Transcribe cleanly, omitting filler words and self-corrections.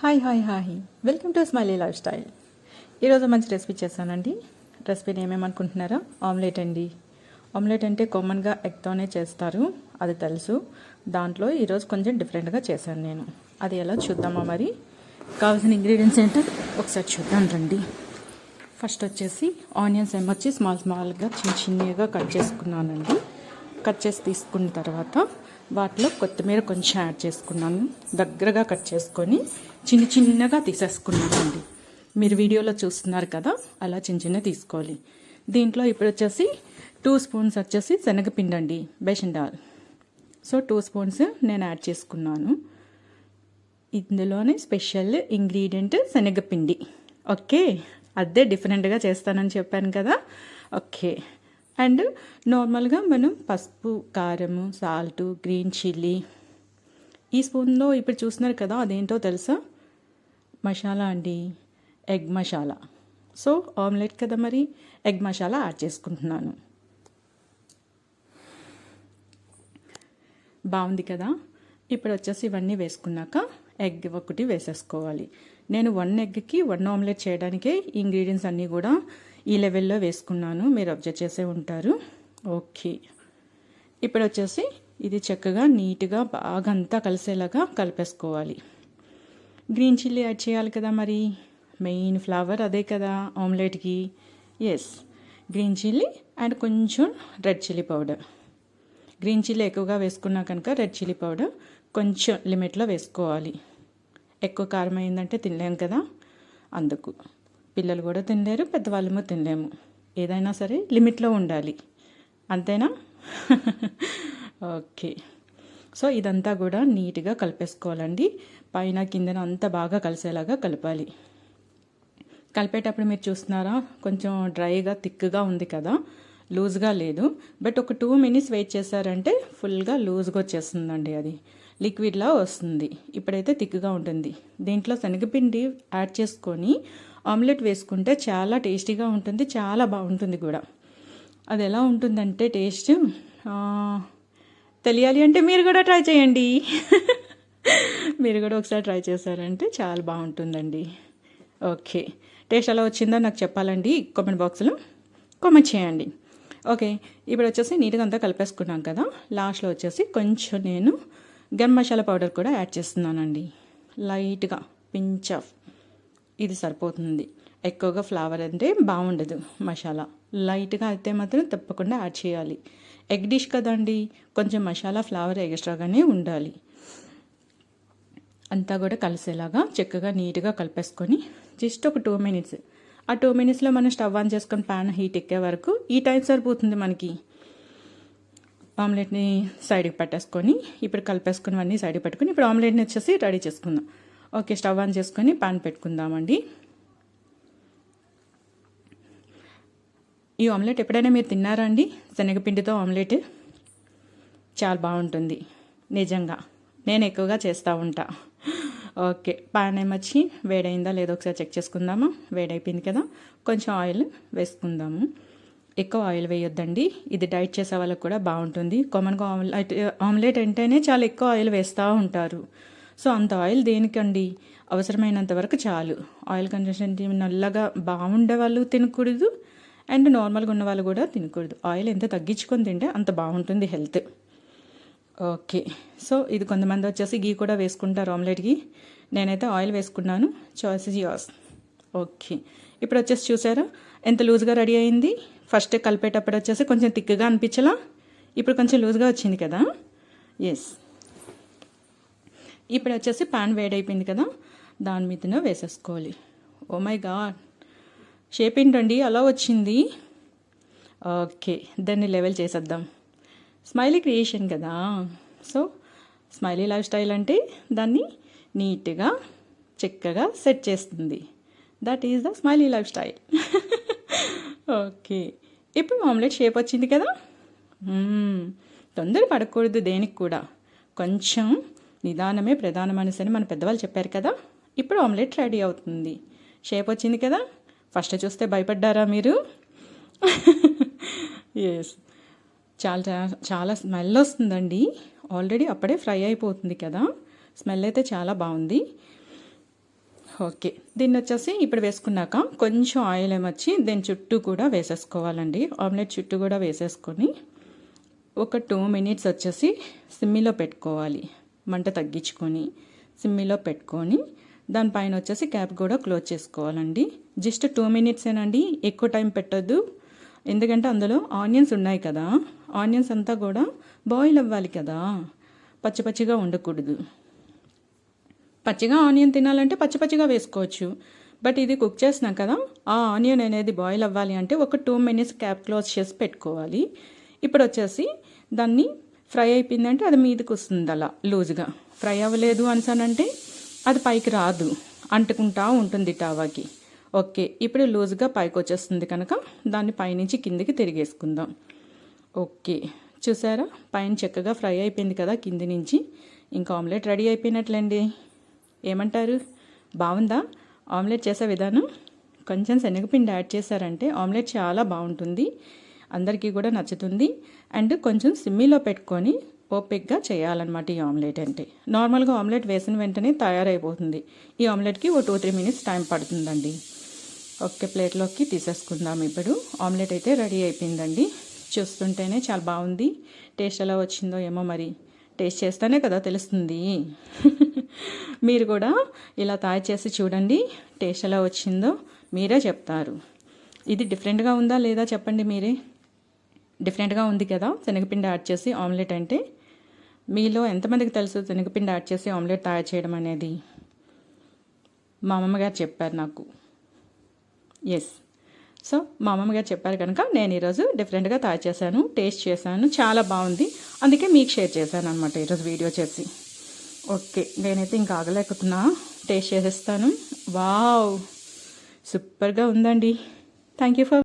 Hi welcome to smiley life style. ఈరోజు మంచి recipe చేశానండి. రెసిపీని ఏమేమనుకుంటున్నారా? ఆమ్లెట్ అండి. ఆమ్లెట్ అంటే కామన్గా ఎగ్తోనే చేస్తారు, అది తెలుసు. దాంట్లో ఈరోజు కొంచెం డిఫరెంట్గా చేశాను నేను. అది ఎలా చూద్దామా? మరి కావాల్సిన ఇంగ్రీడియంట్స్ ఏంటో ఒకసారి చూద్దాం రండి. ఫస్ట్ వచ్చేసి ఆనియన్స్ ఏమొచ్చి స్మాల్గా చిన్నగా కట్ చేసుకున్నానండి. కట్ చేసి తీసుకున్న తర్వాత వాటిలో కొత్తిమీర కొంచెం యాడ్ చేసుకున్నాను. దగ్గరగా కట్ చేసుకొని చిన్నగా తీసేసుకున్నానండి. మీరు వీడియోలో చూస్తున్నారు కదా, అలా చిన్న తీసుకోవాలి. దీంట్లో ఇప్పుడు వచ్చేసి 2 స్పూన్స్ వచ్చేసి శనగపిండి అండి, బేసన్ దాల్. సో 2 స్పూన్స్ నేను యాడ్ చేసుకున్నాను. ఇందులోనే స్పెషల్ ఇంగ్రీడియంట్ శనగపిండి. ఓకే, అదే డిఫరెంట్గా చేస్తానని చెప్పాను కదా. ఓకే, అండ్ నార్మల్గా మనం పసుపు, కారము, సాల్ట్, గ్రీన్ చిల్లీ. ఈ స్పూన్లో ఇప్పుడు చూస్తున్నారు కదా, అదేంటో తెలుసా? మసాలా అండి, ఎగ్ మసాలా. సో ఆమ్లెట్ కదా, మరి ఎగ్ మసాలా యాడ్ చేసుకుంటున్నాను. బాగుంది కదా. ఇప్పుడు వచ్చేసి ఇవన్నీ వేసుకున్నాక ఎగ్ ఒకటి వేసేసుకోవాలి. నేను 1 ఎగ్కి 1 ఆమ్లెట్ చేయడానికే ఇంగ్రీడియంట్స్ అన్నీ కూడా ఈ లెవెల్లో వేసుకున్నాను, మీరు అబ్జర్వ్ చేసే ఉంటారు. ఓకే, ఇప్పుడు వచ్చేసి ఇది చక్కగా నీట్గా బాగా అంతా కలిసేలాగా కలిపేసుకోవాలి. గ్రీన్ చిల్లీ యాడ్ చేయాలి కదా, మరి మెయిన్ ఫ్లేవర్ అదే కదా ఆమ్లెట్కి. ఎస్, గ్రీన్ చిల్లీ అండ్ కొంచెం red chilli powder. Green chilli ఎక్కువగా వేసుకున్నా కనుక రెడ్ చిల్లీ పౌడర్ కొంచెం లిమిట్లో వేసుకోవాలి. ఎక్కువ కారం అయిందంటే తినలేము కదా, అందుకు. పిల్లలు కూడా తినలేరు, పెద్దవాళ్ళము తినలేము. ఏదైనా సరే లిమిట్లో ఉండాలి, అంతేనా? ఓకే, సో ఇదంతా కూడా నీట్గా కలిపేసుకోవాలండి. పైన కిందన అంతా బాగా కలిసేలాగా కలపాలి. కలిపేటప్పుడు మీరు చూస్తున్నారా, కొంచెం డ్రైగా థిక్గా ఉంది కదా, లూజ్గా లేదు. బట్ ఒక 2 మినిట్స్ వెయిట్ చేశారంటే ఫుల్గా లూజ్గా వచ్చేస్తుందండి, అది లిక్విడ్లా వస్తుంది. ఇప్పుడైతే థిక్గా ఉంటుంది. దీంట్లో శనగపిండి యాడ్ చేసుకొని ఆమ్లెట్ వేసుకుంటే చాలా టేస్టీగా ఉంటుంది, చాలా బాగుంటుంది కూడా. అది ఎలా ఉంటుందంటే టేస్ట్ తెలియాలి అంటే మీరు కూడా ట్రై చేయండి. మీరు కూడా ఒకసారి ట్రై చేశారంటే చాలా బాగుంటుందండి. ఓకే, టేస్ట్ ఎలా వచ్చిందో నాకు చెప్పాలండి, కామెంట్ బాక్స్లో కామెంట్ చేయండి. ఓకే, ఇప్పుడు వచ్చేసి నీట్గా అంతా కలిపేసుకున్నాం కదా. లాస్ట్లో వచ్చేసి కొంచెం నేను గరం మసాలా పౌడర్ కూడా యాడ్ చేస్తున్నానండి. లైట్గా పించ్ ఆఫ్, ఇది సరిపోతుంది. ఎక్కువగా ఫ్లేవర్ అంటే బాగుండదు మసాలా. లైట్గా అయితే మాత్రం తప్పకుండా యాడ్ చేయాలి. ఎగ్ డిష్ కదండి, కొంచెం మసాలా ఫ్లేవర్ ఎక్స్ట్రాగానే ఉండాలి. అంతా కూడా కలిసేలాగా చక్కగా నీట్గా కలిపేసుకొని జస్ట్ ఒక 2 మినిట్స్. ఆ 2 మినిట్స్లో మనం స్టవ్ ఆన్ చేసుకొని ప్యాన్ హీట్ ఎక్కే వరకు ఈ టైం సరిపోతుంది మనకి. ఆమ్లెట్ని సైడ్కి పెట్టేసుకొని ఇప్పుడు కలిపేసుకున్నవన్నీ సైడ్కి పెట్టుకొని ఇప్పుడు ఆమ్లెట్ని వచ్చేసి రెడీ చేసుకుందాం. ఓకే, స్టవ్ ఆన్ చేసుకొని పాన్ పెట్టుకుందామండి. ఈ ఆమ్లెట్ ఎప్పుడైనా మీరు తిన్నారా అండి? శనగపిండితో ఆమ్లెట్ చాలా బాగుంటుంది నిజంగా. నేను ఎక్కువగా చేస్తూ ఉంటా. ఓకే, పాన్ ఏమొచ్చి వేడైందా లేదో ఒకసారి చెక్ చేసుకుందామా. వేడైపోయింది కదా, కొంచెం ఆయిల్ వేసుకుందాము. ఎక్కువ ఆయిల్ వేయొద్దండి, ఇది డైట్ చేసే వాళ్ళకి కూడా బాగుంటుంది. కామన్గా ఆమ్లెట్ అంటేనే చాలా ఎక్కువ ఆయిల్ వేస్తూ ఉంటారు. సో అంత ఆయిల్ దేనికండి, అవసరమైనంత వరకు చాలు. ఆయిల్ కన్సెన్ట్రేషన్ నల్లగా బాగుండే వాళ్ళు తినకూడదు, అండ్ నార్మల్గా ఉన్న వాళ్ళు కూడా తినకూడదు. ఆయిల్ ఎంత తగ్గించుకొని తింటే అంత బాగుంటుంది హెల్త్. ఓకే, సో ఇది కొంతమంది వచ్చేసి గీ కూడా వేసుకుంటారు ఆమ్లెట్కి. నేనైతే ఆయిల్ వేసుకున్నాను, చాయిస్ ఇస్ యోర్స్. ఓకే, ఇప్పుడు వచ్చేసి చూసారా ఎంత లూజ్గా రెడీ అయింది. ఫస్ట్ కలిపేటప్పుడు వచ్చేసి కొంచెం థిక్గా అనిపించలా, ఇప్పుడు కొంచెం లూజ్గా వచ్చింది కదా. ఎస్, ఇప్పుడు వచ్చేసి పాన్ వేడైపోయింది కదా, దాని మీదనే వేసేసుకోవాలి. ఓ మై గాడ్, షేప్ ఏంటండి అలా వచ్చింది. ఓకే, దాన్ని లెవెల్ చేసేద్దాం. స్మైలీ క్రియేషన్ కదా, సో స్మైలీ లైఫ్ స్టైల్ అంటే దాన్ని నీట్గా చక్కగా సెట్ చేస్తుంది. That is the smiley life style. Okay, ఇప్పుడు ఆమ్లెట్ షేప్ వచ్చింది కదా. తొందర పడకూడదు దేనికి కూడా, కొంచెం నిదానమే ప్రధానం అనేసి మన పెద్దవాళ్ళు చెప్పారు కదా. ఇప్పుడు ఆమ్లెట్ రెడీ అవుతుంది. షేప్ వచ్చింది కదా. ఫస్ట్ చూస్తే భయపడ్డారా మీరు? ఎస్, చాలా చాలా స్మెల్ వస్తుందండి. ఆల్రెడీ అప్పుడే ఫ్రై అయిపోతుంది కదా, స్మెల్ అయితే చాలా బాగుంది. ఓకే, దీన్ని వచ్చేసి ఇప్పుడు వేసుకున్నాక కొంచెం ఆయిల్ ఏమొచ్చి దీని చుట్టూ కూడా వేసేసుకోవాలండి. ఆమ్లెట్ చుట్టూ కూడా వేసేసుకొని ఒక 2 మినిట్స్ వచ్చేసి సిమ్మిలో పెట్టుకోవాలి. మంట తగ్గించుకొని సిమ్మిలో పెట్టుకొని దానిపైన వచ్చేసి క్యాప్ కూడా క్లోజ్ చేసుకోవాలండి. జస్ట్ 2 మినిట్సేనండి, ఎక్కువ టైం పెట్టొద్దు. ఎందుకంటే అందులో ఆనియన్స్ ఉన్నాయి కదా, ఆనియన్స్ అంతా కూడా బాయిల్ అవ్వాలి కదా, పచ్చి పచ్చిగా ఉండకూడదు. పచ్చిగా ఆనియన్ తినాలంటే పచ్చి పచ్చిగా వేసుకోవచ్చు. బట్ ఇది కుక్ చేసినాం కదా, ఆ ఆనియన్ అనేది బాయిల్ అవ్వాలి అంటే ఒక 2 మినిట్స్ క్యాప్ క్లోజ్ చేసి పెట్టుకోవాలి. ఇప్పుడు వచ్చేసి దాన్ని ఫ్రై అయిపోయిందంటే అది మీదకి వస్తుంది అలా లూజ్గా. ఫ్రై అవ్వలేదు అనిసానంటే అది పైకి రాదు, అంటుకుంటా ఉంటుంది టావాకి. ఓకే, ఇప్పుడు లూజ్గా పైకి వచ్చేస్తుంది కనుక దాన్ని పైనుంచి కిందికి తిరిగేసుకుందాం. ఓకే, చూసారా పైన చక్కగా ఫ్రై అయిపోయింది కదా కింది నుంచి. ఇంకా ఆమ్లెట్ రెడీ అయిపోయినట్లండి. ఏమంటారు, బాగుందా ఆమ్లెట్ చేసే విధానం? కొంచెం శనగపిండి యాడ్ చేశారంటే ఆమ్లెట్ చాలా బాగుంటుంది, అందరికీ కూడా నచ్చుతుంది. అండ్ కొంచెం సిమ్మిలో పెట్టుకొని ఓపిక్గా చేయాలన్నమాట ఈ ఆమ్లెట్. అంటే నార్మల్గా ఆమ్లెట్ వేసిన వెంటనే తయారైపోతుంది, ఈ ఆమ్లెట్కి ఓ 2-3 మినిట్స్ టైం పడుతుందండి. ఓకే, ప్లేట్లోకి తీసేసుకుందాం. ఇప్పుడు ఆమ్లెట్ అయితే రెడీ అయిపోయిందండి. చూస్తుంటేనే చాలా బాగుంది. టేస్ట్ ఎలా వచ్చిందో ఏమో, మరి టేస్ట్ చేస్తేనే కదా తెలుస్తుంది. మీరు కూడా ఇలా తయారు చేసి చూడండి, టేస్ట్ ఎలా వచ్చిందో మీరే చెప్తారు. ఇది డిఫరెంట్గా ఉందా లేదా చెప్పండి మీరే. డిఫరెంట్గా ఉంది కదా శనగపిండి యాడ్ చేసి ఆమ్లెట్ అంటే. మీలో ఎంతమందికి తెలుసు శనగపిండి యాడ్ చేసి ఆమ్లెట్ తయారు చేయడం అనేది? మా అమ్మమ్మగారు చెప్పారు నాకు. ఎస్, సో మా అమ్మమ్మగారు చెప్పారు కనుక నేను ఈరోజు డిఫరెంట్గా తయారు చేశాను, టేస్ట్ చేశాను, చాలా బాగుంది. అందుకే మీకు షేర్ చేశాను అనమాట ఈరోజు వీడియో చేసి. ఓకే, నేనైతే ఇంకా ఆగలేకపోతున్నా, టేస్ట్ చేసేస్తాను. వావ్, సూపర్గా ఉందండి. Thank you for